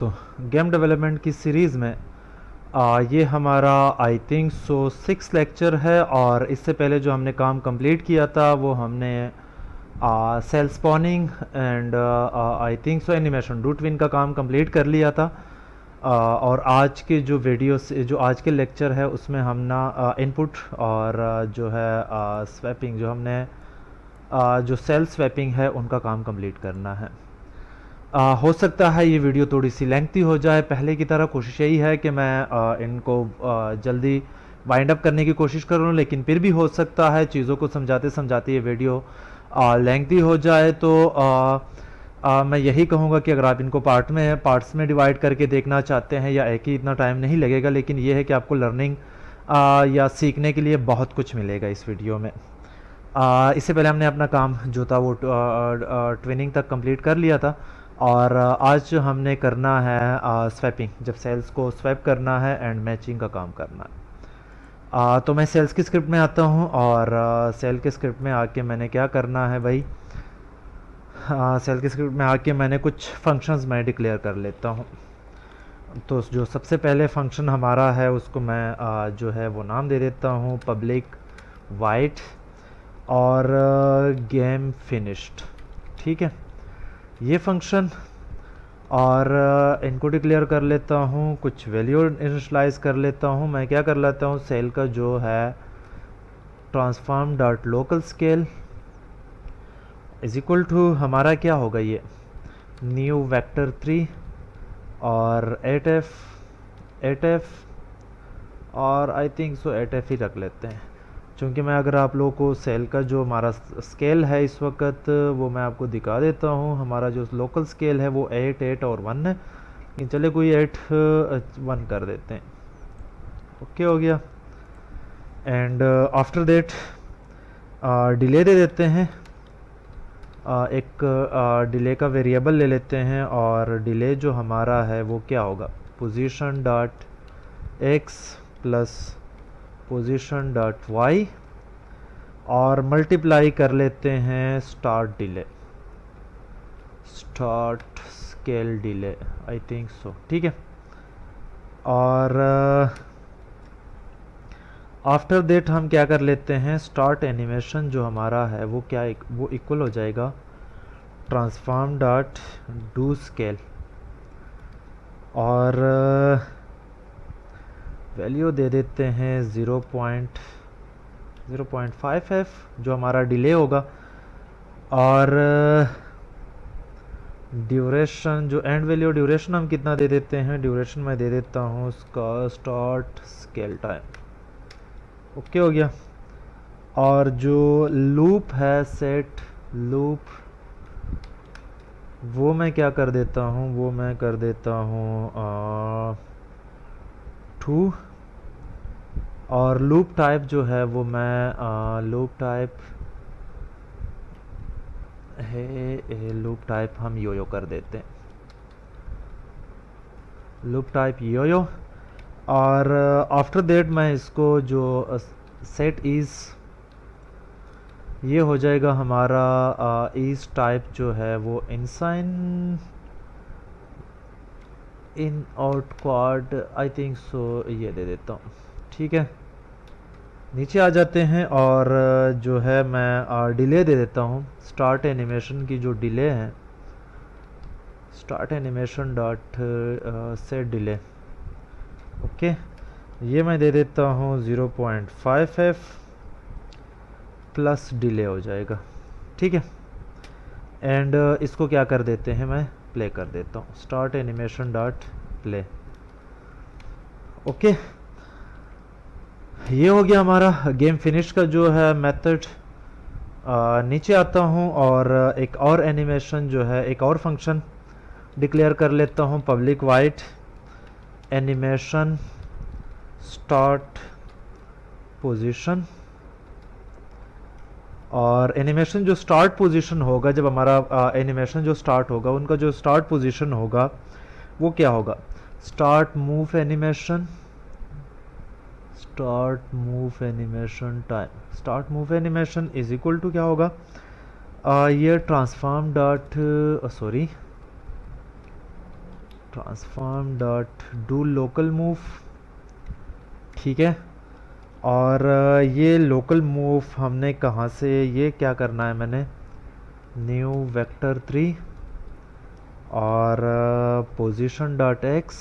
तो game development की series में ये हमारा आई थिंक सो 6 लेक्चर है। और इससे पहले जो हमने काम कंप्लीट किया था वो हमने cell spawning and I think so animation रूटविन का काम कंप्लीट कर लिया था। और आज के जो जो आज के लेक्चर है उसमें हम ना इनपुट और जो है स्वैपिंग जो हमने जो सेल स्वैपिंग है उनका काम कंप्लीट करना है। हो सकता है ये वीडियो थोड़ी सी लेंथी हो जाए। पहले की तरह कोशिश यही है कि मैं इनको जल्दी वाइंड अप करने की कोशिश कर रहा हूँ, लेकिन फिर भी हो सकता है चीज़ों को समझाते समझाते ये वीडियो लेंथी हो जाए। तो मैं यही कहूँगा कि अगर आप इनको पार्ट्स में डिवाइड करके देखना चाहते हैं या एक ही इतना टाइम नहीं लगेगा, लेकिन ये है कि आपको लर्निंग या सीखने के लिए बहुत कुछ मिलेगा इस वीडियो में। इससे पहले हमने अपना काम जो था वो ट्विनिंग तक कंप्लीट कर लिया था। और आज हमने करना है स्वैपिंग, जब सेल्स को स्वैप करना है एंड मैचिंग का काम करना है। तो मैं सेल्स की स्क्रिप्ट में आता हूँ और सेल के स्क्रिप्ट में आके मैंने क्या करना है भाई, सेल की स्क्रिप्ट में आके मैंने कुछ फंक्शंस मैं डिक्लेयर कर लेता हूँ। तो जो सबसे पहले फंक्शन हमारा है उसको मैं जो है वो नाम दे देता हूँ पब्लिक वाइट और गेम फिनिश्ड। ठीक है, ये फंक्शन और इनको डिक्लेयर कर लेता हूँ, कुछ वैल्यू इनिशलाइज कर लेता हूँ। मैं क्या कर लेता हूँ, सेल का जो है transform dot local scale is equal to हमारा क्या होगा, ये न्यू वेक्टर 3 और 8f और आई थिंक सो 8f ही रख लेते हैं, क्योंकि मैं अगर आप लोगों को सेल का जो हमारा स्केल है इस वक्त वो मैं आपको दिखा देता हूँ। हमारा जो लोकल स्केल है वो 8 8 और 1 है, लेकिन चले कोई 8 1 कर देते हैं। ओके हो गया। एंड आफ्टर देट डिले दे देते हैं। एक डिले का वेरिएबल ले लेते हैं और डिले जो हमारा है वो क्या होगा, position dot x plus position dot y और मल्टीप्लाई कर लेते हैं start scale delay I think so. ठीक है, और आफ्टर देट हम क्या कर लेते हैं, स्टार्ट एनिमेशन जो हमारा है वो क्या वो इक्वल हो जाएगा ट्रांसफॉर्म डॉट डू स्केल और वैल्यू दे देते हैं 0.5f जो हमारा डिले होगा। और ड्यूरेशन जो एंड वैल्यू ड्यूरेशन हम कितना दे देते हैं, ड्यूरेशन मैं दे देता हूँ उसका स्टार्ट स्केल टाइम। ओके हो गया। और जो लूप है सेट लूप वो मैं क्या कर देता हूँ, वो मैं कर देता हूँ टू और लूप टाइप जो है वो मैं लूप टाइप है लूप टाइप हम योयो कर देते हैं, लूप टाइप योयो। और आफ्टर देट मैं इसको जो सेट इज़ ये हो जाएगा हमारा इस टाइप जो है वो in sine in out quad I think so ये दे देता हूँ। ठीक है, नीचे आ जाते हैं और जो है मैं डिले दे देता हूँ, स्टार्ट एनिमेशन की जो डिले है start animation dot set delay. Okay, ये मैं दे देता हूँ 0.5f प्लस डिले हो जाएगा। ठीक है, एंड इसको क्या कर देते हैं, मैं प्ले कर देता हूँ, start animation dot play. Okay, ये हो गया हमारा गेम फिनिश का जो है मेथड। नीचे आता हूँ और एक और एनिमेशन जो है एक और फंक्शन डिक्लेयर कर लेता हूँ public white animation start position. और एनिमेशन जो स्टार्ट पोजीशन होगा, जब हमारा एनिमेशन जो स्टार्ट होगा उनका जो स्टार्ट पोजीशन होगा वो क्या होगा, start move animation time. Start move animation is equal to क्या होगा, ये transform dot sorry transform dot do local move, ठीक है। और ये लोकल मूव हमने कहाँ से, ये क्या करना है, मैंने न्यू वेक्टर 3 और पोजीशन डॉट एक्स,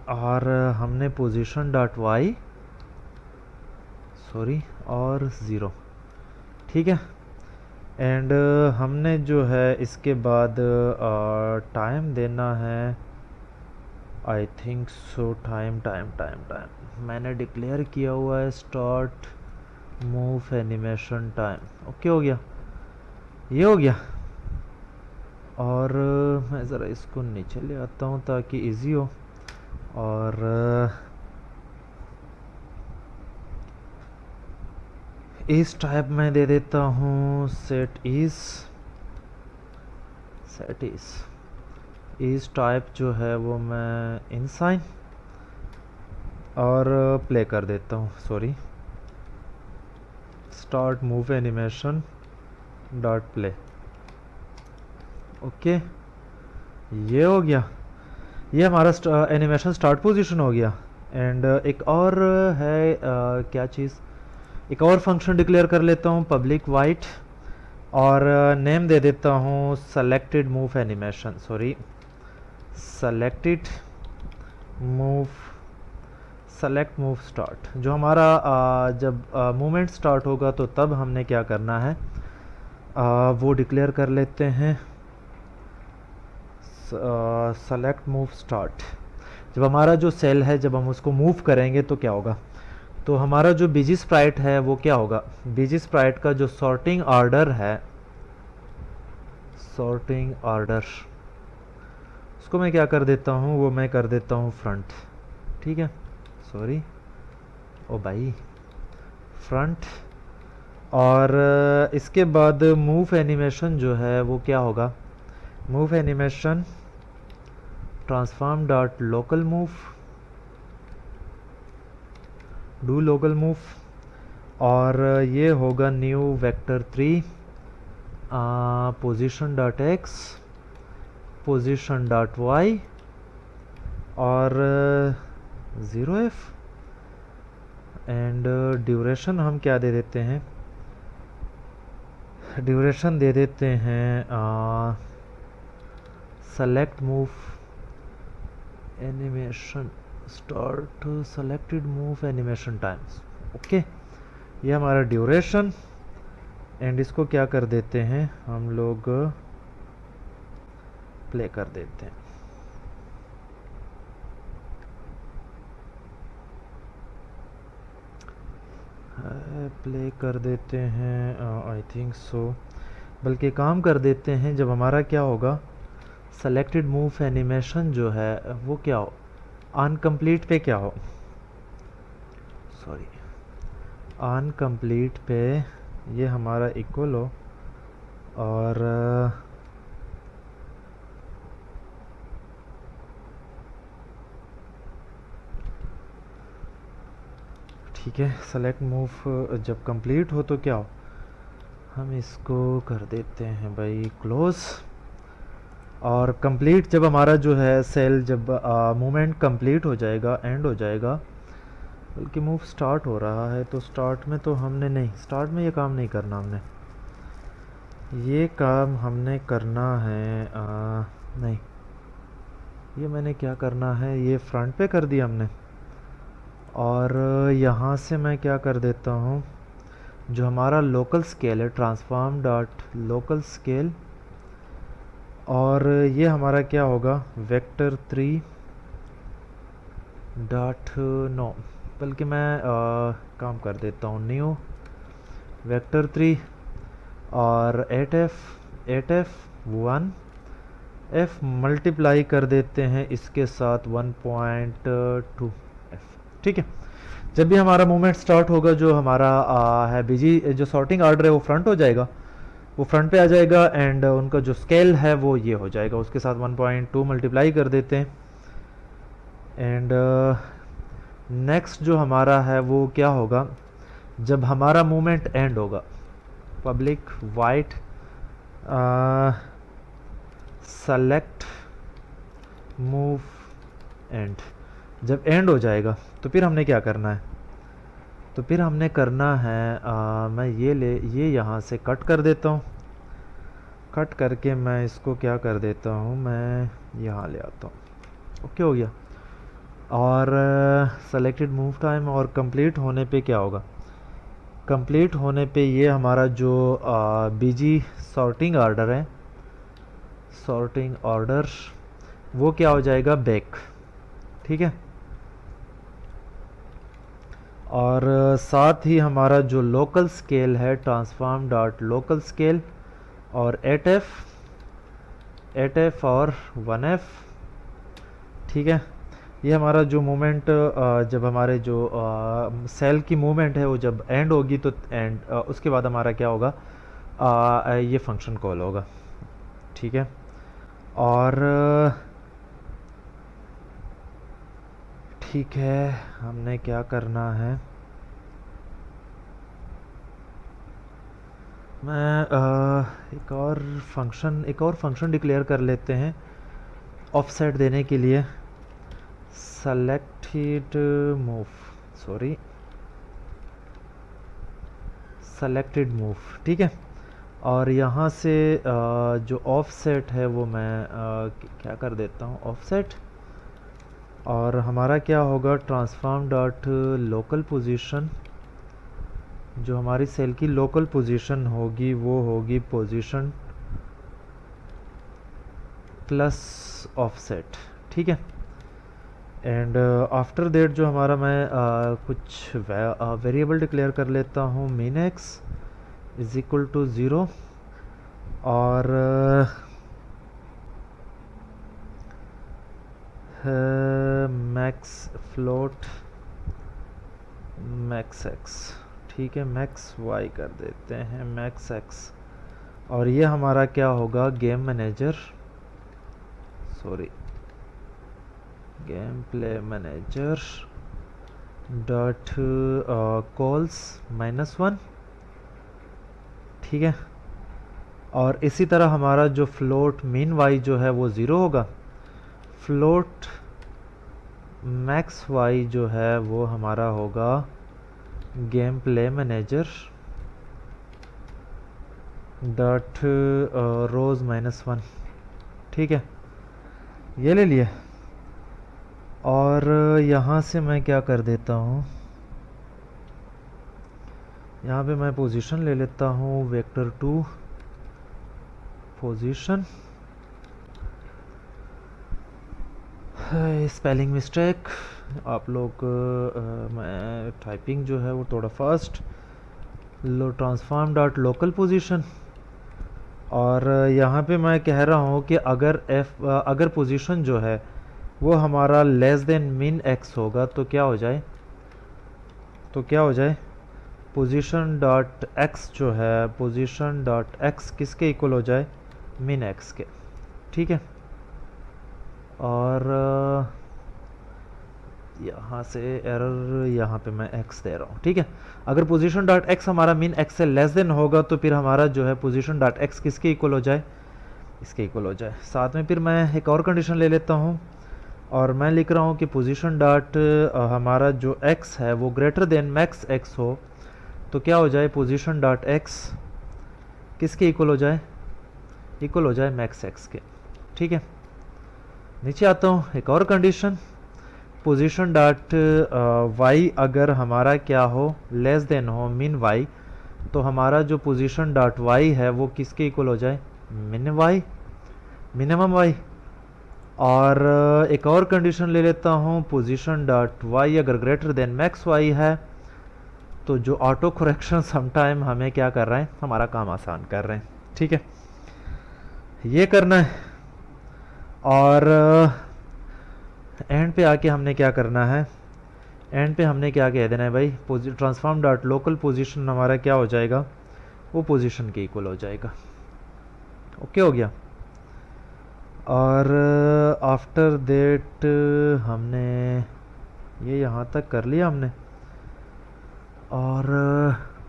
और हमने पोजीशन डॉट वाई, सॉरी, और ज़ीरो, ठीक है। एंड हमने जो है इसके बाद टाइम देना है, आई थिंक सो टाइम टाइम टाइम टाइम मैंने डिक्लेयर किया हुआ है start move animation time, okay हो गया, ये हो गया। और मैं ज़रा इसको नीचे ले आता हूँ ताकि इजी हो। और इस टाइप में दे देता हूँ सेट इस टाइप जो है वो मैं इनसाइन और प्ले कर देता हूँ, sorry, start move animation dot play, okay, ये हो गया, ये हमारा एनिमेशन स्टार्ट पोजीशन हो गया। एंड एक और है क्या चीज़, एक और फंक्शन डिक्लेयर कर लेता हूँ पब्लिक वाइट, और नेम दे देता हूँ selected move animation, sorry, selected move, select move start. जो हमारा जब मूवमेंट स्टार्ट होगा तो तब हमने क्या करना है, वो डिक्लेयर कर लेते हैं सेलेक्ट मूव स्टार्ट। जब हमारा जो सेल है जब हम उसको मूव करेंगे तो क्या होगा, तो हमारा जो बीजी स्प्राइट है वो क्या होगा, बीजी स्प्राइट का जो सॉर्टिंग ऑर्डर है, सॉर्टिंग ऑर्डर, उसको मैं क्या कर देता हूँ, वो मैं कर देता हूँ फ्रंट, ठीक है, सॉरी, ओ भाई, फ्रंट। और इसके बाद मूव एनिमेशन जो है वो क्या होगा, move animation transform dot local move, do local move, और ये होगा new vector 3 position dot x, position dot y, और 0f। एंड ड्यूरेशन हम क्या दे देते हैं, ड्यूरेशन दे देते हैं select move animation start selected move animation times, okay, ये हमारा ड्यूरेशन। एंड इसको क्या कर देते हैं हम लोग, प्ले कर देते हैं, प्ले कर देते हैं, आई थिंक सो, बल्कि काम कर देते हैं, जब हमारा क्या होगा, सेलेक्टेड मूव एनिमेशन जो है वो क्या हो, अनकम्प्लीट पे क्या हो, सॉरी, अनकम्प्लीट पे ये हमारा इक्वल हो, और ठीक है, सेलेक्ट मूव जब कंप्लीट हो तो क्या हो, हम इसको कर देते हैं भाई क्लोज। और कंप्लीट जब हमारा जो है सेल जब मूवमेंट कंप्लीट हो जाएगा, एंड हो जाएगा, बल्कि मूव स्टार्ट हो रहा है तो स्टार्ट में तो हमने नहीं, स्टार्ट में ये काम नहीं करना, हमने ये काम हमने करना है नहीं, ये मैंने क्या करना है, ये फ्रंट पे कर दिया हमने। और यहाँ से मैं क्या कर देता हूँ, जो हमारा लोकल स्केल है ट्रांसफॉर्म डॉट लोकल स्केल, और ये हमारा क्या होगा वेक्टर 3 डॉट नो, बल्कि मैं काम कर देता हूँ न्यू वेक्टर 3 और 8f 1 मल्टीप्लाई कर देते हैं इसके साथ 1.2 f, ठीक है। जब भी हमारा मूवमेंट स्टार्ट होगा, जो हमारा है बिजी, जो सॉर्टिंग ऑर्डर है वो फ्रंट हो जाएगा, वो फ्रंट पे आ जाएगा, एंड उनका जो स्केल है वो ये हो जाएगा, उसके साथ 1.2 मल्टीप्लाई कर देते हैं। एंड नेक्स्ट जो हमारा है वो क्या होगा, जब हमारा मूवमेंट एंड होगा, public white select move and. जब एंड हो जाएगा तो फिर हमने क्या करना है, तो फिर हमने करना है मैं ये यहाँ से कट कर देता हूँ। कट करके मैं इसको क्या कर देता हूँ, मैं यहाँ ले आता हूँ। ओके हो गया। और सेलेक्टेड मूव टाइम और कंप्लीट होने पे क्या होगा, कंप्लीट होने पे ये हमारा जो बीजी सॉर्टिंग ऑर्डर है, सॉर्टिंग ऑर्डर वो क्या हो जाएगा, बैक। ठीक है। और साथ ही हमारा जो लोकल स्केल है, ट्रांसफॉर्म डॉट लोकल स्केल और 8f और 1f। ठीक है। ये हमारा जो मूवमेंट जब हमारे जो सेल की मूवमेंट है वो जब एंड होगी तो एंड उसके बाद हमारा क्या होगा, ये फंक्शन कॉल होगा। ठीक है। और ठीक है, हमने क्या करना है, मैं एक और फंक्शन डिक्लेयर कर लेते हैं ऑफसेट देने के लिए। Selected move, sorry selected move. ठीक है। और यहाँ से जो ऑफसेट है वो मैं क्या कर देता हूँ, ऑफसेट। और हमारा क्या होगा, ट्रांसफॉर्म डॉट लोकल पोजीशन। जो हमारी सेल की लोकल पोजीशन होगी वो होगी पोजीशन प्लस ऑफसेट। ठीक है। एंड आफ्टर दैट जो हमारा मैं कुछ वेरिएबल डिक्लेयर कर लेता हूँ, min x is equal to 0 और मैक्स फ्लोट मैक्स एक्स। ठीक है, मैक्स वाई कर देते हैं, मैक्स एक्स। और ये हमारा क्या होगा, game manager, sorry game play manager dot calls -1। ठीक है। और इसी तरह हमारा जो फ्लोट मीन वाई जो है वो 0 होगा। फ्लोट मैक्स वाई जो है वो हमारा होगा गेम प्ले मैनेजर डॉट रोज -1। ठीक है, ये ले लिए। और यहाँ से मैं क्या कर देता हूँ, यहाँ पे मैं पोजीशन ले लेता हूँ वेक्टर 2 पोजीशन। स्पेलिंग मिस्टेक आप लोग, मैं टाइपिंग जो है वो थोड़ा फास्ट। लो ट्रांसफॉर्म डॉट लोकल पोजीशन। और यहाँ पे मैं कह रहा हूँ कि अगर पोजीशन जो है वो हमारा लेस देन मिन एक्स होगा तो क्या हो जाए, पोजीशन डॉट एक्स जो है, पोजीशन डॉट एक्स किसके इक्वल हो जाए, मिन एक्स के। ठीक है। और यहाँ से एरर, यहाँ पे मैं x दे रहा हूँ। ठीक है। अगर पोजीशन डॉट एक्स हमारा मिन एक्स से लेस देन होगा तो फिर हमारा जो है पोजीशन डॉट एक्स किसके इक्वल हो जाए, इसके इक्वल हो जाए। साथ में फिर मैं एक और कंडीशन ले लेता हूँ और मैं लिख रहा हूँ कि पोजीशन डॉट हमारा जो x है वो ग्रेटर देन मैक्स x हो तो क्या हो जाए, पोजीशन डॉट एक्स किसके इक्वल हो जाए, इक्वल हो जाए मैक्स x के। ठीक है। नीचे आता हूँ, एक और कंडीशन, पोजीशन डॉट वाई अगर हमारा क्या हो, लेस देन हो मिन वाई, तो हमारा जो पोजीशन डॉट वाई है वो किसके इक्वल हो जाए, मिन वाई, मिनिमम वाई। और एक और कंडीशन ले लेता हूँ, पोजीशन डॉट वाई अगर ग्रेटर देन मैक्स वाई है तो जो ऑटो करेक्शन समटाइम हमें क्या कर रहे हैं, हमारा काम आसान कर रहे हैं। ठीक है, ये करना है। और एंड पे आके हमने क्या करना है, एंड पे हमने क्या कह देना है भाई, ट्रांसफॉर्म डॉट लोकल पोजीशन हमारा क्या हो जाएगा, वो पोजीशन के इक्वल हो जाएगा। ओके हो गया। और आफ्टर दैट हमने ये यहाँ तक कर लिया हमने। और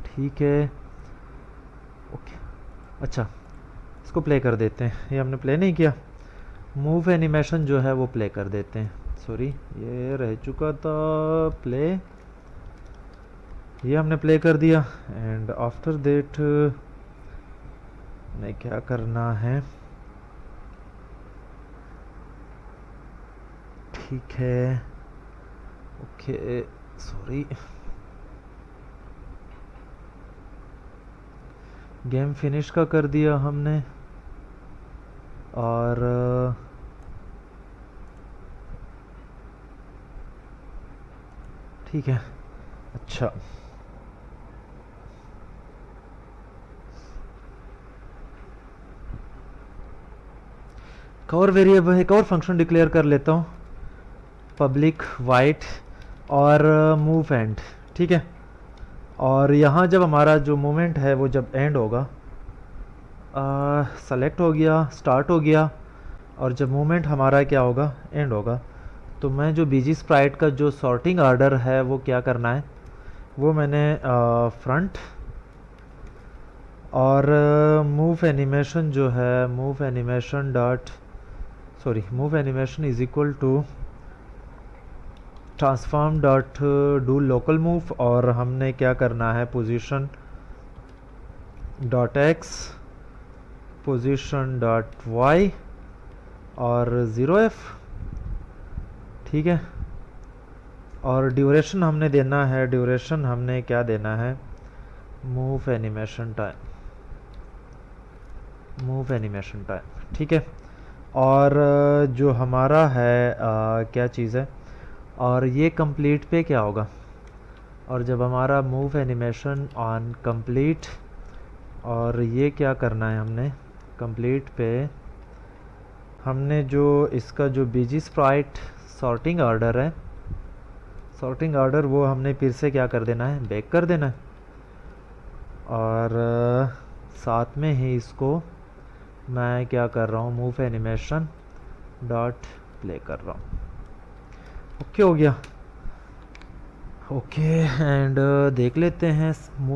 ठीक है, ओके। अच्छा, इसको प्ले कर देते हैं, ये हमने प्ले नहीं किया। मूव एनिमेशन जो है वो प्ले कर देते हैं। सॉरी, ये रह चुका था प्ले, ये हमने प्ले कर दिया। एंड आफ्टर दैट हमें क्या करना है, ठीक है, ओके, सॉरी, गेम फिनिश का कर दिया हमने। और ठीक है, अच्छा, एक और वेरिएबल, एक और फंक्शन डिक्लेयर कर लेता हूँ, पब्लिक वाइट और मूव एंड, ठीक है। और यहाँ जब हमारा जो मूवमेंट है वो जब एंड होगा, सेलेक्ट हो गया, स्टार्ट हो गया, और जब मूवमेंट हमारा क्या होगा, एंड होगा, तो मैं जो बीजी स्प्राइट का जो सॉर्टिंग आर्डर है वो क्या करना है, वो मैंने फ्रंट और मूव एनिमेशन जो है, move animation dot, sorry, move animation is equal to transform dot do local move, और हमने क्या करना है, position dot x, position dot y और 0f, ठीक है। और ड्यूरेशन हमने देना है, ड्यूरेशन हमने क्या देना है, move animation time, move animation time, ठीक है। और जो हमारा है क्या चीज़ है, और ये कंप्लीट पे क्या होगा, और जब हमारा मूव एनिमेशन ऑन कंप्लीट, और ये क्या करना है हमने, कंप्लीट पे हमने जो इसका जो बीजी स्प्राइट सॉर्टिंग ऑर्डर है, सॉर्टिंग ऑर्डर वो हमने फिर से क्या कर देना है, बैक कर देना है। और साथ में ही इसको मैं क्या कर रहा हूँ, मूव एनिमेशन डॉट प्ले कर रहा हूँ, ओके हो गया, ओके। एंड देख लेते हैं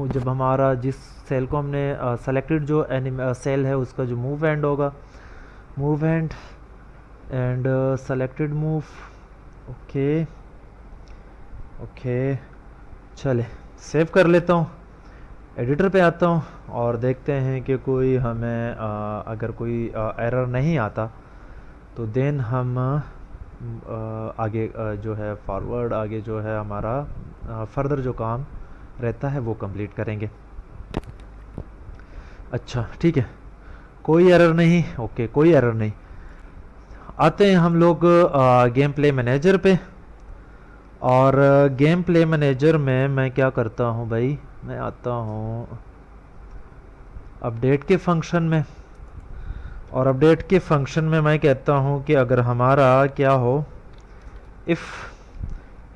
जब हमारा जिस सेल को हमने सेलेक्टेड जो सेल है उसका जो मूव एंड होगा, move and and selected move, okay, okay, चले सेव कर लेता हूँ, एडिटर पे आता हूँ और देखते हैं कि कोई हमें अगर कोई एरर नहीं आता तो देन हम आगे जो है फॉरवर्ड, आगे जो है हमारा फर्दर जो काम रहता है वो कंप्लीट करेंगे। अच्छा, ठीक है, कोई एरर नहीं, ओके, कोई एरर नहीं। आते हैं हम लोग गेम प्ले मैनेजर पे, और गेम प्ले मैनेजर में मैं क्या करता हूँ भाई, मैं आता हूँ अपडेट के फंक्शन में, और अपडेट के फंक्शन में मैं कहता हूँ कि अगर हमारा क्या हो, इफ़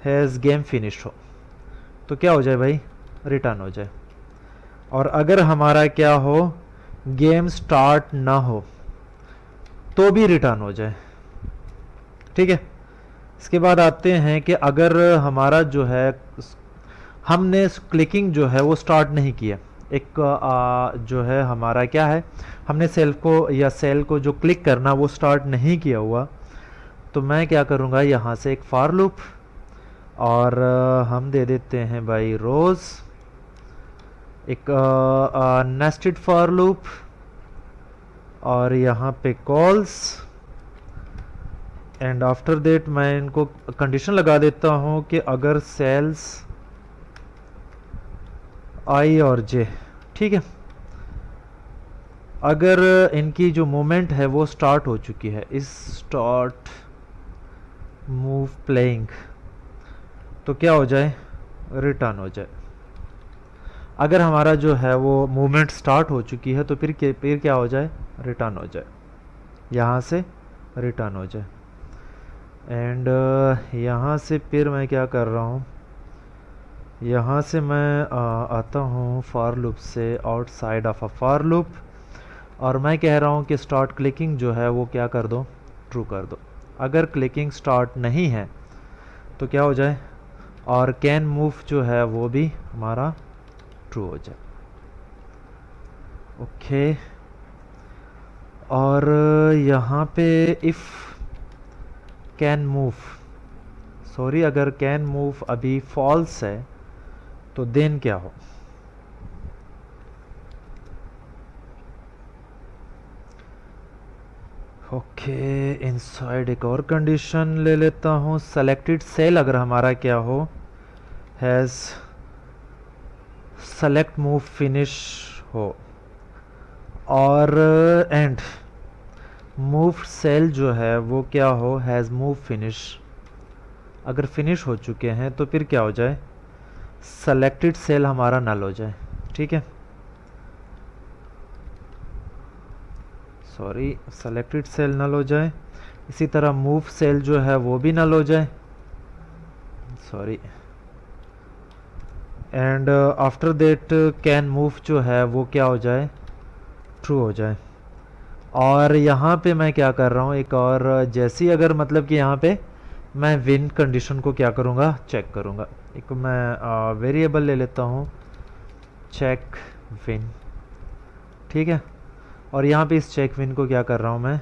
हैज़ गेम फिनिश हो तो क्या हो जाए भाई, रिटर्न हो जाए। और अगर हमारा क्या हो, गेम स्टार्ट ना हो तो भी रिटर्न हो जाए, ठीक है। इसके बाद आते हैं कि अगर हमारा जो है, हमने क्लिकिंग जो है वो स्टार्ट नहीं किया, एक जो है हमारा क्या है, हमने सेल को या सेल को जो क्लिक करना वो स्टार्ट नहीं किया हुआ, तो मैं क्या करूँगा, यहाँ से एक फॉर लूप, और हम दे देते हैं भाई रोज़, एक नेस्टेड फॉर लूप, और यहाँ पे कॉल्स, एंड आफ्टर देट मैं इनको कंडीशन लगा देता हूँ कि अगर सेल्स आई और जे, ठीक है, अगर इनकी जो मूवमेंट है वो स्टार्ट हो चुकी है, इस स्टार्ट मूव प्लेइंग, तो क्या हो जाए, रिटर्न हो जाए। अगर हमारा जो है वो मूवमेंट स्टार्ट हो चुकी है तो फिर क्या हो जाए, रिटर्न हो जाए, यहाँ से रिटर्न हो जाए। एंड यहाँ से फिर मैं क्या कर रहा हूँ, यहाँ से मैं आता हूँ फॉर लूप से outside of a for loop, और मैं कह रहा हूँ कि स्टार्ट क्लिकिंग जो है वो क्या कर दो, ट्रू कर दो। अगर क्लिकिंग स्टार्ट नहीं है तो क्या हो जाए, और कैन मूव जो है वो भी हमारा ट्रू हो जाए, ओके। और यहाँ पे इफ़ कैन मूव, सॉरी अगर कैन मूव अभी फॉल्स है तो देन क्या हो। ओके, इनसाइड एक और कंडीशन ले लेता हूँ। सेलेक्टेड सेल अगर हमारा क्या हो, हैज़ सेलेक्ट मूव फिनिश हो, और एंड मूव सेल जो है वो क्या हो, हैज़ मूव फिनिश। अगर फिनिश हो चुके हैं तो फिर क्या हो जाए, सेलेक्टेड सेल हमारा नल हो जाए। ठीक है, सॉरी, सेलेक्टेड सेल नल हो जाए। इसी तरह मूव सेल जो है वो भी नल हो जाए, sorry. And after that can move जो है वो क्या हो जाए, ट्रू हो जाए। और यहाँ पे मैं क्या कर रहा हूँ, एक और जैसी अगर मतलब कि यहाँ पे मैं विन कंडीशन को क्या करूँगा, चेक करूँगा। एक मैं वेरिएबल ले लेता हूँ, चेक विन। ठीक है, और यहाँ पे इस चेक विन को क्या कर रहा हूँ, मैं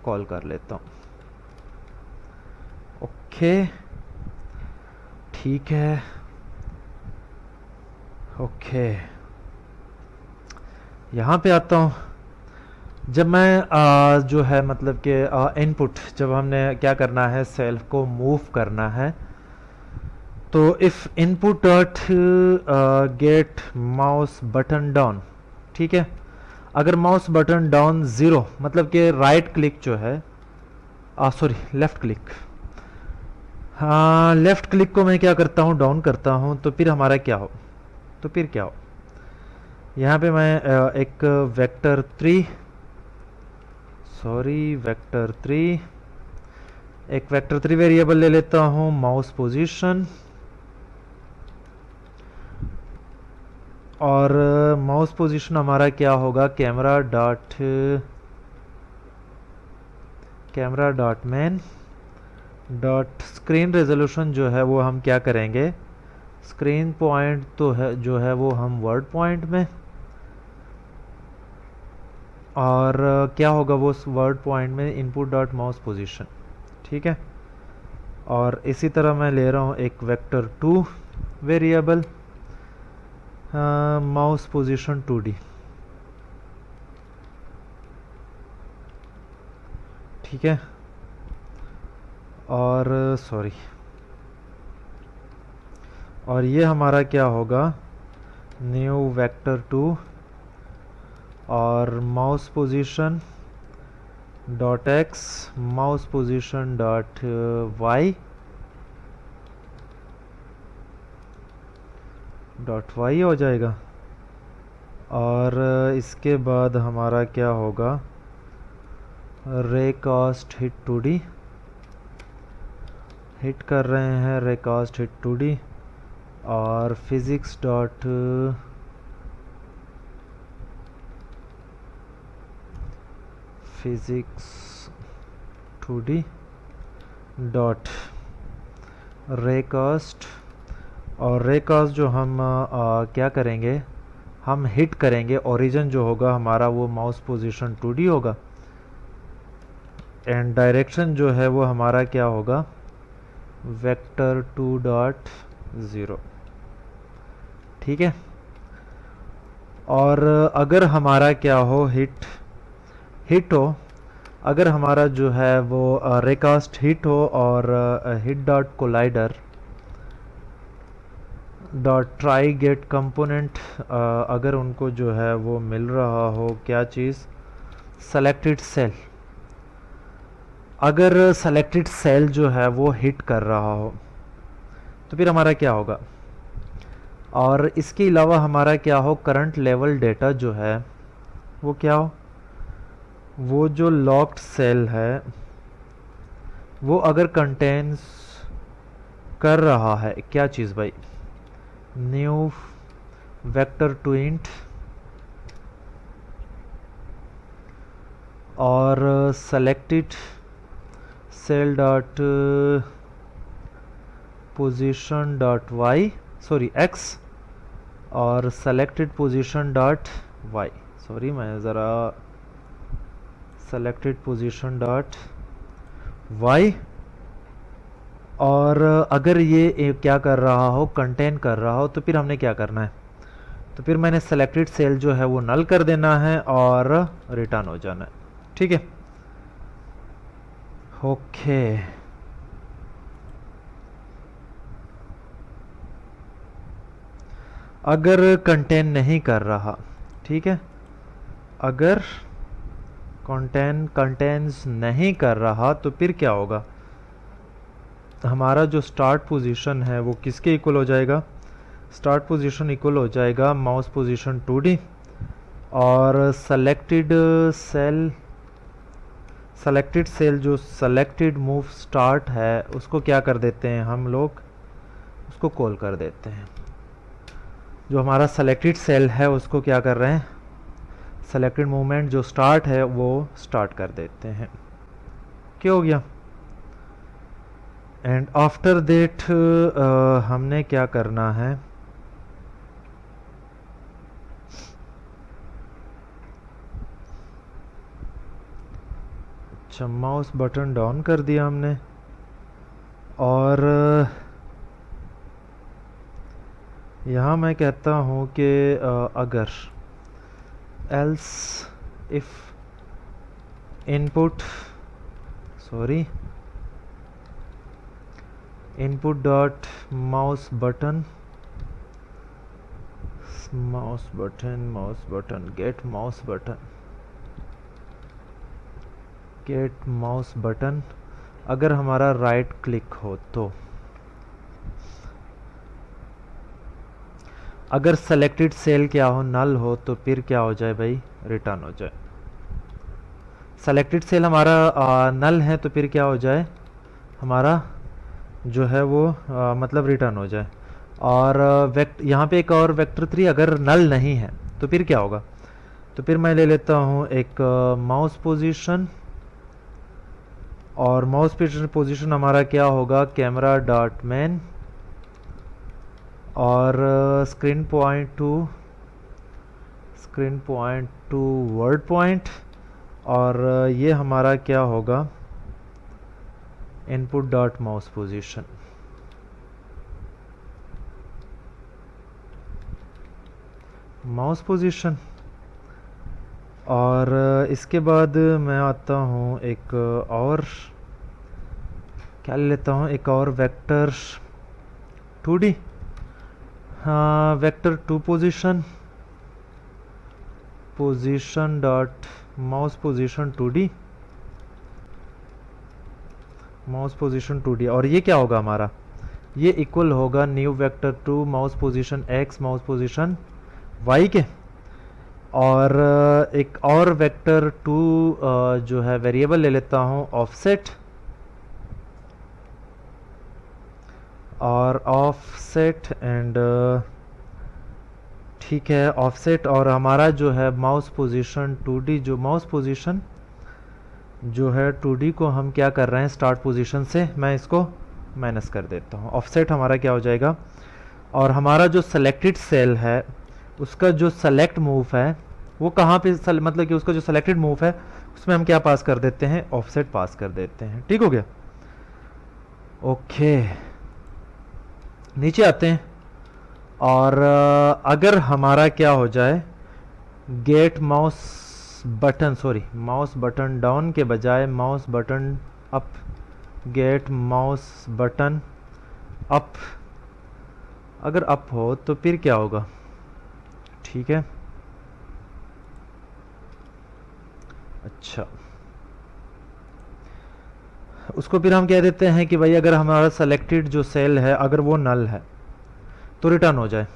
कॉल कर लेता हूँ। ओके, ठीक है, ओके। यहाँ पे आता हूँ। जब मैं जो है मतलब कि इनपुट जब हमने क्या करना है, सेल को मूव करना है, तो if input dot gate mouse button down, ठीक है। अगर माउस बटन डाउन ज़ीरो मतलब कि राइट क्लिक जो है, सॉरी लेफ़्ट क्लिक, हाँ लेफ़्ट क्लिक को मैं क्या करता हूँ, डाउन करता हूँ, तो फिर हमारा क्या हो, तो फिर क्या हो। यहाँ पे मैं एक वेक्टर 3, सॉरी वेक्टर 3, एक वेक्टर 3 वेरिएबल ले लेता हूँ, माउस पोजीशन। और माउस पोजीशन हमारा क्या होगा, camera dot man dot screen resolution जो है वो हम क्या करेंगे, स्क्रीन पॉइंट तो है जो है वो हम वर्ड पॉइंट में, और क्या होगा वो वर्ड पॉइंट में इनपुट डॉट माउस पोजीशन। ठीक है, और इसी तरह मैं ले रहा हूँ एक vector 2 variable, mouse position 2D। ठीक है, और सॉरी, और ये हमारा क्या होगा, न्यू वेक्टर 2 और mouse position dot x, mouse position dot y, dot y हो जाएगा। और इसके बाद हमारा क्या होगा, रे कास्ट हिट 2D, हिट कर रहे हैं रे कास्ट हिट 2D, और physics dot physics 2D dot raycast. और रेकास्ट जो हम क्या करेंगे, हम हिट करेंगे, ओरिजिन जो होगा हमारा वो माउस पोजीशन 2D होगा, एंड डायरेक्शन जो है वो हमारा क्या होगा, वेक्टर 2 डॉट 0। ठीक है, और अगर हमारा क्या हो, हिट हो, अगर हमारा जो है वो रेकास्ट हिट हो और hit dot collider dot try get component, अगर उनको जो है वो मिल रहा हो क्या चीज़, सेलेक्टेड सेल, अगर सेलेक्टेड सेल जो है वो हिट कर रहा हो तो फिर हमारा क्या होगा। और इसके अलावा हमारा क्या हो, करंट लेवल डेटा जो है वो क्या हो, वो जो लॉक्ड सेल है वो अगर कंटेन्स कर रहा है क्या चीज़ भाई, न्यू वेक्टर 2 इंट और selected cell dot position dot y, sorry x, और selected position dot y. Sorry मैं ज़रा सेलेक्टेड पोजीशन डॉट वाई, और अगर ये क्या कर रहा हो, कंटेन कर रहा हो, तो फिर हमने क्या करना है, तो फिर मैंने सेलेक्टेड सेल जो है वो नल कर देना है और रिटर्न हो जाना है। ठीक है, ओके। अगर कंटेन नहीं कर रहा, ठीक है, अगर कंटेंस नहीं कर रहा तो फिर क्या होगा, हमारा जो स्टार्ट पोजीशन है वो किसके इक्वल हो जाएगा, स्टार्ट पोजीशन इक्वल हो जाएगा माउस पोजीशन 2D, और सेलेक्टेड सेल जो सेलेक्टेड मूव स्टार्ट है उसको क्या कर देते हैं हम लोग, उसको कॉल कर देते हैं। जो हमारा सेलेक्टेड सेल है उसको क्या कर रहे हैं, सेलेक्टेड मूवमेंट जो स्टार्ट है वो स्टार्ट कर देते हैं। क्या हो गया, एंड आफ्टर दैट हमने क्या करना है, अच्छा माउस बटन डाउन कर दिया हमने, और यहाँ मैं कहता हूँ कि अगर else if input dot mouse button get mouse button अगर हमारा राइट क्लिक हो तो, अगर सेलेक्टेड सेल क्या हो, नल हो, तो फिर क्या हो जाए भाई, रिटर्न हो जाए। सेलेक्टेड सेल हमारा नल है तो फिर क्या हो जाए, हमारा जो है वो मतलब रिटर्न हो जाए। और यहाँ पे एक और वेक्टर 3 अगर नल नहीं है तो फिर क्या होगा, तो फिर मैं ले लेता हूँ एक माउस पोजीशन, और माउस पोजीशन हमारा क्या होगा, कैमरा डॉट मैन, और screen point two word point, और ये हमारा क्या होगा, इनपुट डॉट माउस पोजीशन। और इसके बाद मैं आता हूँ एक और क्या ले लेता हूँ, एक और वेक्टर 2D, हाँ vector 2 position dot mouse position 2D, और ये क्या होगा हमारा, ये इक्वल होगा new vector 2 mouse position x mouse position y के, और एक और वेक्टर 2 जो है वेरिएबल ले लेता हूँ ऑफसेट, और ऑफसेट एंड ठीक है ऑफसेट, और हमारा जो है माउस पोजीशन 2D, जो माउस पोजीशन जो है 2D को हम क्या कर रहे हैं, स्टार्ट पोजीशन से मैं इसको माइनस कर देता हूँ, ऑफसेट हमारा क्या हो जाएगा, और हमारा जो सेलेक्टेड सेल है उसका जो सेलेक्ट मूव है वो कहाँ पे, मतलब कि उसका जो सेलेक्टेड मूव है उसमें हम क्या पास कर देते हैं, ऑफसेट पास कर देते हैं। ठीक हो गया, ओके। नीचे आते हैं, और अगर हमारा क्या हो जाए, गेट माउस बटन डाउन के बजाय mouse button up, get mouse button up, अगर अप हो तो फिर क्या होगा, ठीक है, अच्छा उसको फिर हम कह देते हैं कि भाई अगर हमारा सेलेक्टेड जो सेल है अगर वो नल है तो रिटर्न हो जाए।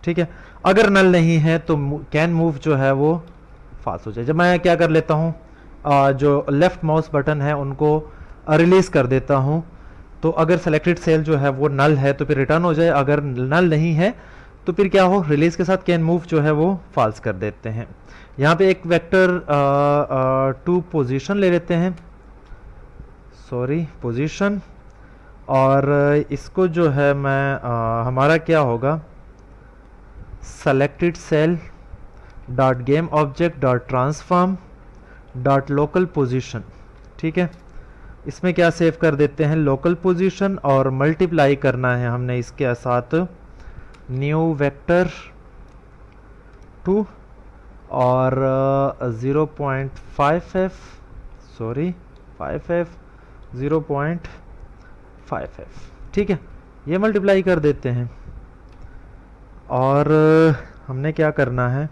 ठीक है, अगर नल नहीं है तो कैन मूव जो है वो फास्ट हो जाए। जब मैं क्या कर लेता हूँ, जो लेफ्ट माउस बटन है उनको रिलीज कर देता हूँ, तो अगर सेलेक्टेड सेल जो है वो नल है तो फिर रिटर्न हो जाए, अगर नल नहीं है तो फिर क्या हो, रिलीज के साथ कैन मूव जो है वो फॉल्स कर देते हैं। यहाँ पे एक वेक्टर 2 पोजीशन ले लेते हैं, पोजीशन, और इसको जो है मैं हमारा क्या होगा, selected cell dot game object dot transform dot local position. ठीक है, इसमें क्या सेव कर देते हैं, लोकल पोजीशन, और मल्टीप्लाई करना है हमने इसके साथ न्यू वेक्टर 2 और 0.5f, सॉरी 5f 0.5f। ठीक है, ये मल्टीप्लाई कर देते हैं। और हमने क्या करना है,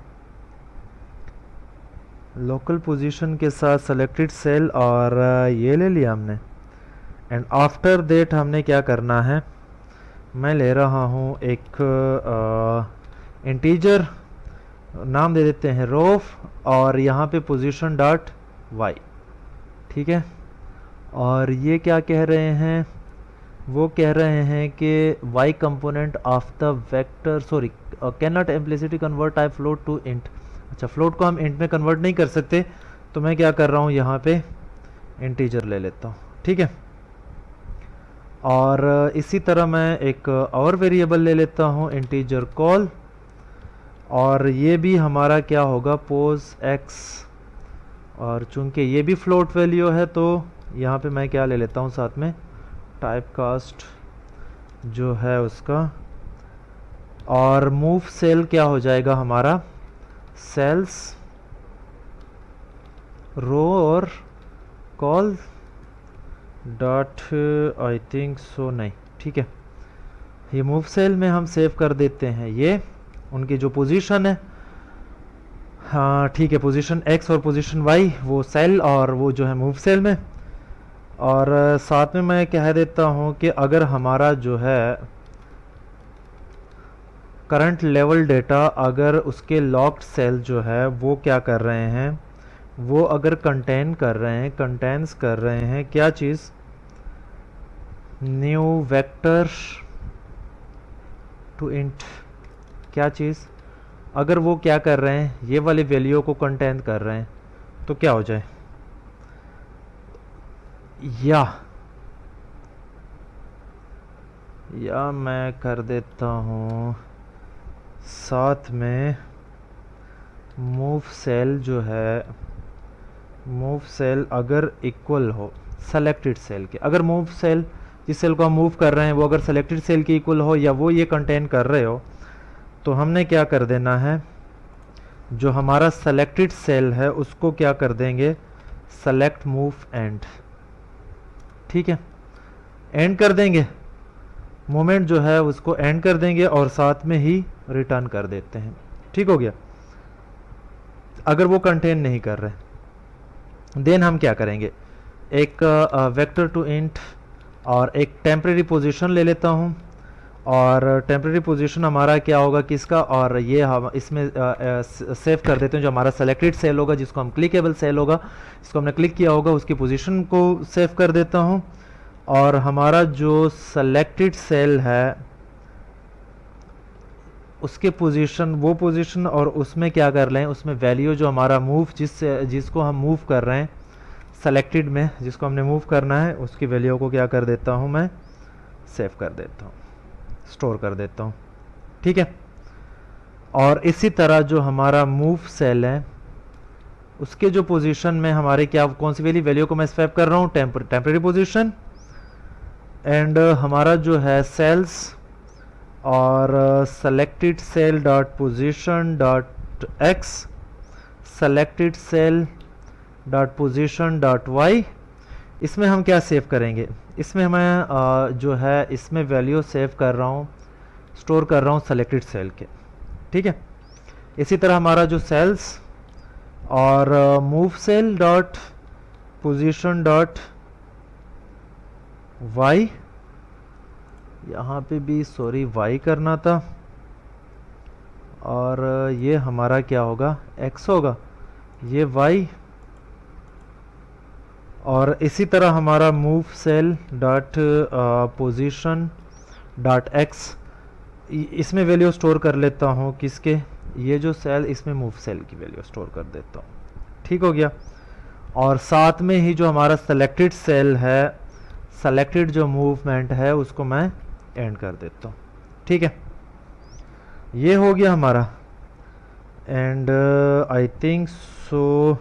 लोकल पोजीशन के साथ सेलेक्टेड सेल और ये ले लिया हमने। एंड आफ्टर दैट हमने क्या करना है, मैं ले रहा हूँ एक इंटीजर, नाम दे देते हैं रोफ, और यहाँ पे पोजीशन डॉट वाई। ठीक है, और ये क्या कह रहे हैं, वो कह रहे हैं कि y component of the vector, sorry can not implicitly convert type float to int. अच्छा, फ्लोट को हम इंट में कन्वर्ट नहीं कर सकते, तो मैं क्या कर रहा हूँ, यहाँ पे इंटीजर ले लेता हूँ। ठीक है, और इसी तरह मैं एक और वेरिएबल ले लेता हूँ इंटीजर कॉल, और ये भी हमारा क्या होगा, पोज x, और चूंकि ये भी फ्लोट वैल्यू है तो यहाँ पे मैं क्या ले लेता हूँ साथ में, टाइप कास्ट जो है उसका, और मूव सेल क्या हो जाएगा हमारा, सेल्स रो और कॉल डॉट आई थिंक सो, नहीं ठीक है, ये मूव सेल में हम सेव कर देते हैं ये उनकी जो पोजीशन है। हाँ ठीक है, पोजीशन x और पोजीशन y वो सेल और वो जो है मूव सेल में। और साथ में मैं कह देता हूँ कि अगर हमारा जो है करंट लेवल डेटा, अगर उसके लॉक्ड सेल जो है वो क्या कर रहे हैं, वो अगर कंटेन कर रहे हैं, कंटेन्स कर रहे हैं क्या चीज़, न्यू वेक्टर टू इंट, क्या चीज़, अगर वो क्या कर रहे हैं, ये वाली वैल्यू को कंटेन कर रहे हैं, तो क्या हो जाए, या मैं कर देता हूँ साथ में मूव सेल जो है, मूव सेल अगर इक्वल हो सेलेक्टेड सेल के, अगर मूव सेल जिस सेल को हम मूव कर रहे हैं वो अगर सेलेक्टेड सेल के इक्वल हो, या वो ये कंटेन कर रहे हो, तो हमने क्या कर देना है, जो हमारा सेलेक्टेड सेल है उसको क्या कर देंगे, सेलेक्ट मूव एंड। ठीक है, एंड कर देंगे, मोमेंट जो है उसको एंड कर देंगे और साथ में ही रिटर्न कर देते हैं। ठीक हो गया, अगर वो कंटेन नहीं कर रहे, देन हम क्या करेंगे, एक वेक्टर टू इंट और एक टेम्परेरी पोजीशन ले लेता हूँ, और टेम्परेरी पोजीशन हमारा क्या होगा किसका, और ये हम इसमें सेव कर देते हैं जो हमारा सेलेक्टेड सेल होगा, जिसको हम क्लिकेबल सेल होगा, जिसको हमने क्लिक किया होगा उसकी पोजीशन को सेव कर देता हूँ। और हमारा जो सेलेक्टेड सेल है उसके पोजीशन, वो पोजीशन, और उसमें क्या कर लें, उसमें वैल्यू जो हमारा मूव जिसको हम मूव कर रहे हैं सेलेक्टेड में, जिसको हमने मूव करना है उसकी वैल्यू को क्या कर देता हूँ, मैं सेव कर देता हूँ, स्टोर कर देता हूँ। ठीक है, और इसी तरह जो हमारा मूव सेल है उसके जो पोजीशन में हमारे क्या, कौन सी वैल्यू को मैं सेव कर रहा हूँ, टेम्परेरी पोजीशन, एंड हमारा जो है सेल्स और selected cell dot position dot x, selected cell dot position dot y, इसमें हम क्या सेव करेंगे, इसमें हमें जो है इसमें वैल्यू सेव कर रहा हूँ, स्टोर कर रहा हूँ सेलेक्टेड सेल के। ठीक है, इसी तरह हमारा जो सेल्स और move cell dot position dot y, यहाँ पे भी सॉरी वाई करना था, और ये हमारा क्या होगा, एक्स होगा, ये वाई, और इसी तरह हमारा move cell dot position dot x, इसमें वैल्यू स्टोर कर लेता हूँ किसके, ये जो सेल, इसमें मूव सेल की वैल्यू स्टोर कर देता हूँ। ठीक हो गया, और साथ में ही जो हमारा सेलेक्टेड सेल है, सेलेक्टेड जो मूवमेंट है उसको मैं एंड कर देता हूँ। ठीक है, ये हो गया हमारा, एंड आई थिंक सो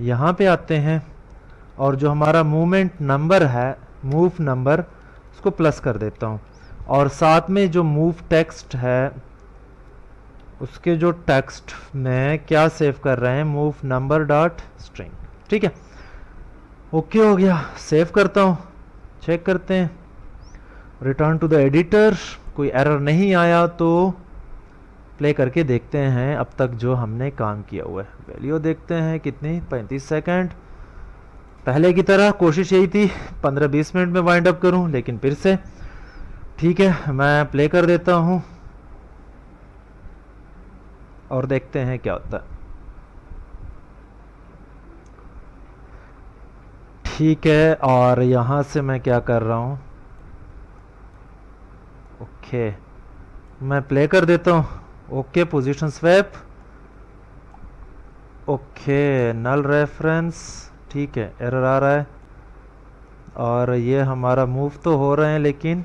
यहाँ पे आते हैं और जो हमारा मूवमेंट नंबर है, मूव नंबर, उसको प्लस कर देता हूँ। और साथ में जो मूव टेक्स्ट है, उसके जो टेक्स्ट में क्या सेव कर रहे हैं, मूव नंबर डॉट स्ट्रिंग। ठीक है, ओके हो गया। सेव करता हूँ, चेक करते हैं, रिटर्न टू द एडिटर। कोई एरर नहीं आया तो प्ले करके देखते हैं अब तक जो हमने काम किया हुआ है। वैल्यू देखते हैं कितनी, 35 सेकंड। पहले की तरह कोशिश यही थी 15-20 मिनट में वाइंड अप करूं, लेकिन फिर से ठीक है, मैं प्ले कर देता हूं और देखते हैं क्या होता है। ठीक है, और यहां से मैं क्या कर रहा हूं, ओके, मैं प्ले कर देता हूं। ओके, पोजीशन स्वैप, ओके, नल रेफरेंस, ठीक है, एरर आ रहा है। और ये हमारा मूव तो हो रहे हैं लेकिन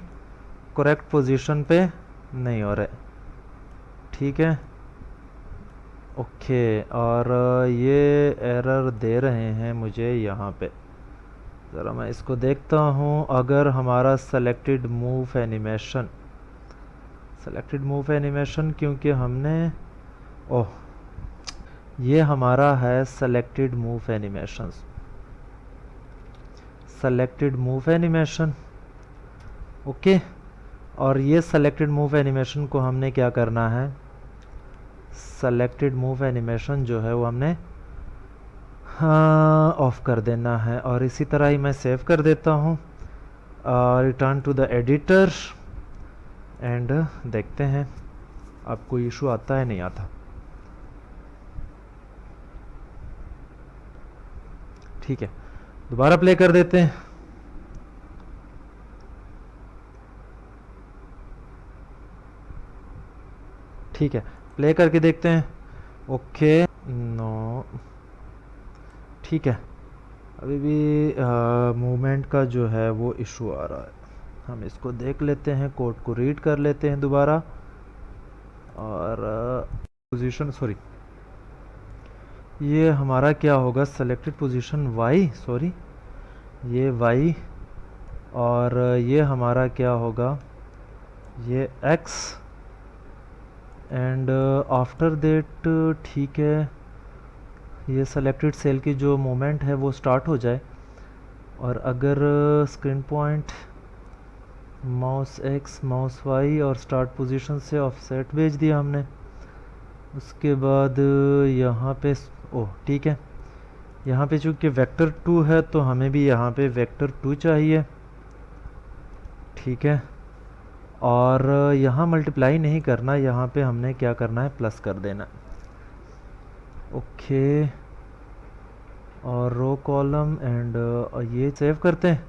करेक्ट पोजीशन पे नहीं हो रहे। ठीक है, ओके, और ये एरर दे रहे हैं मुझे यहाँ पे। ज़रा मैं इसको देखता हूँ। अगर हमारा selected move animation, selected move animation, क्योंकि हमने, ओह, ये हमारा है selected move animations, selected move animation, okay. और ये सेलेक्टेड मूव एनिमेशन को हमने क्या करना है, सेलेक्टेड मूव एनिमेशन जो है वो हमने हाँ ऑफ कर देना है। और इसी तरह ही मैं सेव कर देता हूँ, return to the editor and देखते हैं अब कोई इशू आता है नहीं आता। ठीक है, दोबारा प्ले कर देते हैं। ठीक है, प्ले करके देखते हैं। ओके, नो, ठीक है, अभी भी मूवमेंट का जो है वो इशू आ रहा है। हम इसको देख लेते हैं, कोड को रीड कर लेते हैं दोबारा। और पोजीशन, सॉरी, ये हमारा क्या होगा, सेलेक्टेड पोजीशन वाई, सॉरी, ये वाई, और ये हमारा क्या होगा, ये एक्स, एंड आफ्टर दैट, ठीक है, ये सेलेक्टेड सेल की जो मोमेंट है वो स्टार्ट हो जाए। और अगर screen point, mouse x, mouse y और स्टार्ट पोजीशन से ऑफसेट भेज दिया हमने। उसके बाद यहाँ पे, ओह ठीक है, यहाँ पे चूँकि वेक्टर 2 है तो हमें भी यहाँ पे वेक्टर 2 चाहिए। ठीक है, और यहाँ मल्टीप्लाई नहीं करना, यहाँ पे हमने क्या करना है, प्लस कर देना। ओके, और रो कॉलम एंड ये सेव करते हैं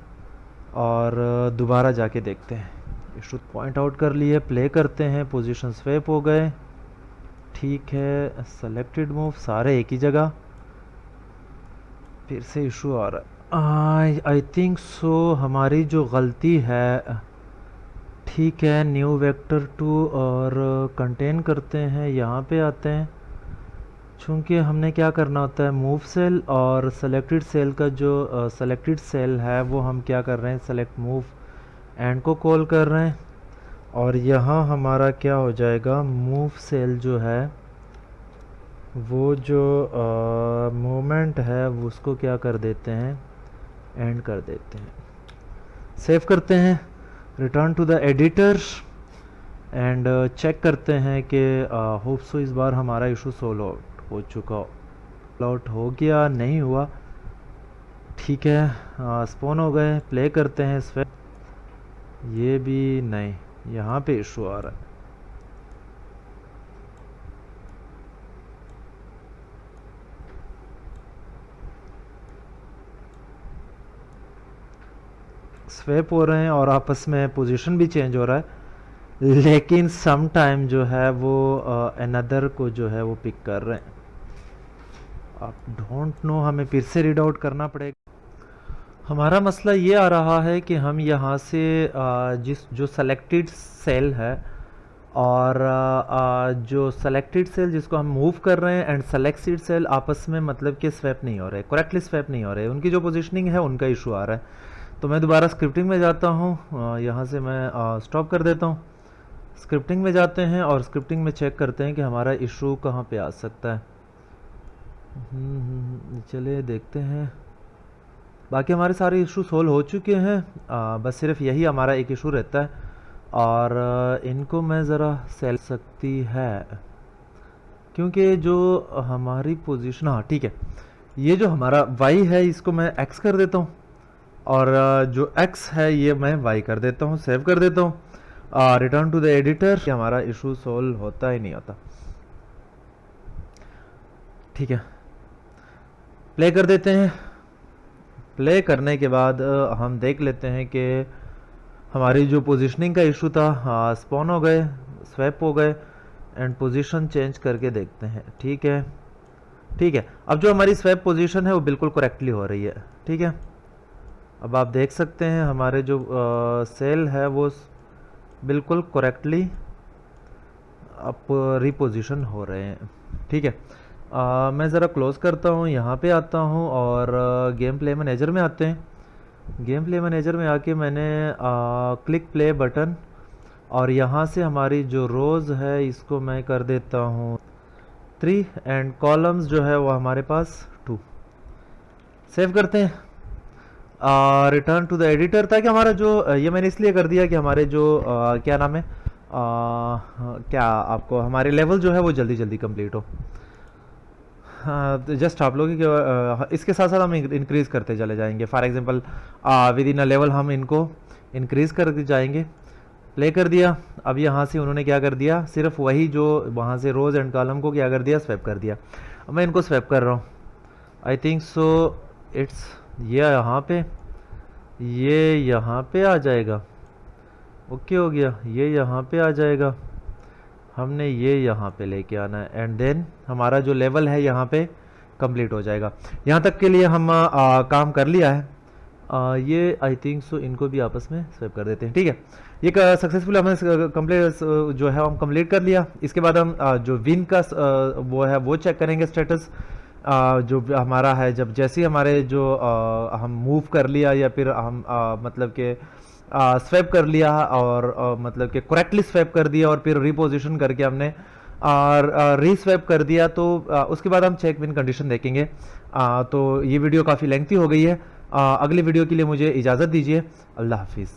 और दोबारा जाके देखते हैं। इशू पॉइंट आउट कर लिए, प्ले करते हैं, पोजीशन स्वेप हो गए। ठीक है, सेलेक्टेड मूव सारे एक ही जगह। फिर से इशू आ रहा है, आई थिंक सो हमारी जो गलती है। ठीक है, न्यू वेक्टर 2 और कंटेन करते हैं, यहाँ पे आते हैं। चूँकि हमने क्या करना होता है, मूव सेल और सेलेक्टेड सेल का जो सेलेक्टेड सेल है वो हम क्या कर रहे हैं, सेलेक्ट मूव एंड को कॉल कर रहे हैं। और यहाँ हमारा क्या हो जाएगा, मूव सेल जो है वो जो मूवमेंट है वो उसको क्या कर देते हैं, एंड कर देते हैं। सेव करते हैं, return to the editor and check करते हैं कि होप सो इस बार हमारा इशू सोल्व आउट हो चुका, आउट हो गया, नहीं हुआ। ठीक है, स्पॉन हो गए, प्ले करते हैं इस पे, ये भी नहीं, यहाँ पे इशू आ रहा है। स्वेप हो रहे हैं और आपस में पोजीशन भी चेंज हो रहा है, लेकिन सम टाइम जो है वो अनदर को जो है वो पिक कर रहे हैं। आप डोंट नो, हमें फिर से रीड आउट करना पड़ेगा। हमारा मसला ये आ रहा है कि हम यहाँ से जिस जो सेलेक्टेड सेल है और जो सेलेक्टेड सेल जिसको हम मूव कर रहे हैं एंड सेलेक्टेड सेल आपस में मतलब कि स्वैप नहीं हो रहे, करेक्टली स्वैप नहीं हो रहे, उनकी जो पोजीशनिंग है उनका इशू आ रहा है। तो मैं दोबारा स्क्रिप्टिंग में जाता हूँ, यहाँ से मैं स्टॉप कर देता हूँ। स्क्रिप्टिंग में जाते हैं और स्क्रिप्टिंग में चेक करते हैं कि हमारा इशू कहाँ पे आ सकता है। चलिए देखते हैं। बाकी हमारे सारे इशू सोल्व हो चुके हैं, बस सिर्फ यही हमारा एक इशू रहता है। और इनको मैं ज़रा सेल सकती है, क्योंकि जो हमारी पोजीशन, हाँ ठीक है, ये जो हमारा y है इसको मैं x कर देता हूँ, और जो x है ये मैं y कर देता हूँ, सेव कर देता हूँ, रिटर्न टू द एडिटर। हमारा इशू सोल्व होता ही नहीं होता। ठीक है, प्ले कर देते हैं। प्ले करने के बाद हम देख लेते हैं कि हमारी जो पोजीशनिंग का इशू था स्पॉन हो गए, स्वैप हो गए, एंड पोजीशन चेंज करके देखते हैं। ठीक है, ठीक है, अब जो हमारी स्वैप पोजीशन है वो बिल्कुल करेक्टली हो रही है। ठीक है, अब आप देख सकते हैं हमारे जो सेल है वो बिल्कुल करेक्टली अब रिपोजिशन हो रहे हैं। ठीक है, मैं ज़रा क्लोज करता हूँ, यहाँ पे आता हूँ और गेम प्ले मैनेजर में आते हैं। गेम प्ले मैनेजर में आके मैंने क्लिक प्ले बटन, और यहाँ से हमारी जो रोज़ है इसको मैं कर देता हूँ 3, एंड कॉलम्स जो है वो हमारे पास 2। सेव करते हैं, रिटर्न टू द एडिटर, ताकि हमारा जो ये मैंने इसलिए कर दिया कि हमारे जो क्या नाम है, क्या आपको हमारे लेवल जो है वो जल्दी जल्दी कंप्लीट हो। जस्ट आप लोग इसके साथ साथ हम इंक्रीज करते चले जाएंगे। For example with in a level हम इनको इंक्रीज करते जाएंगे। प्ले कर दिया। अब यहाँ से उन्होंने क्या कर दिया, सिर्फ वही जो वहाँ से रोज एंड कॉलम को क्या कर दिया, स्वैप कर दिया। अब मैं इनको स्वैप कर रहा हूँ। आई थिंक सो इट्स ये यहाँ पे आ जाएगा। ओके हो गया, ये यहाँ पे आ जाएगा। हमने ये यहाँ पे लेके आना है, एंड देन हमारा जो लेवल है यहाँ पे कंप्लीट हो जाएगा। यहाँ तक के लिए हम काम कर लिया है। ये आई थिंक सो इनको भी आपस में स्वैप कर देते हैं। ठीक है, ये सक्सेसफुल हमने कंप्लीट जो है हम कंप्लीट कर लिया। इसके बाद हम जो विन का वो है वो चेक करेंगे स्टेटस। जो हमारा है, जब जैसे ही हमारे जो हम मूव कर लिया या फिर हम मतलब के स्वैप कर लिया और मतलब कि करेक्टली स्वैप कर दिया और फिर रिपोजिशन करके हमने रीस्वैप कर दिया, तो उसके बाद हम चेक विन कंडीशन देखेंगे। तो ये वीडियो काफ़ी लेंथी हो गई है। अगली वीडियो के लिए मुझे इजाज़त दीजिए। अल्लाह हाफिज़।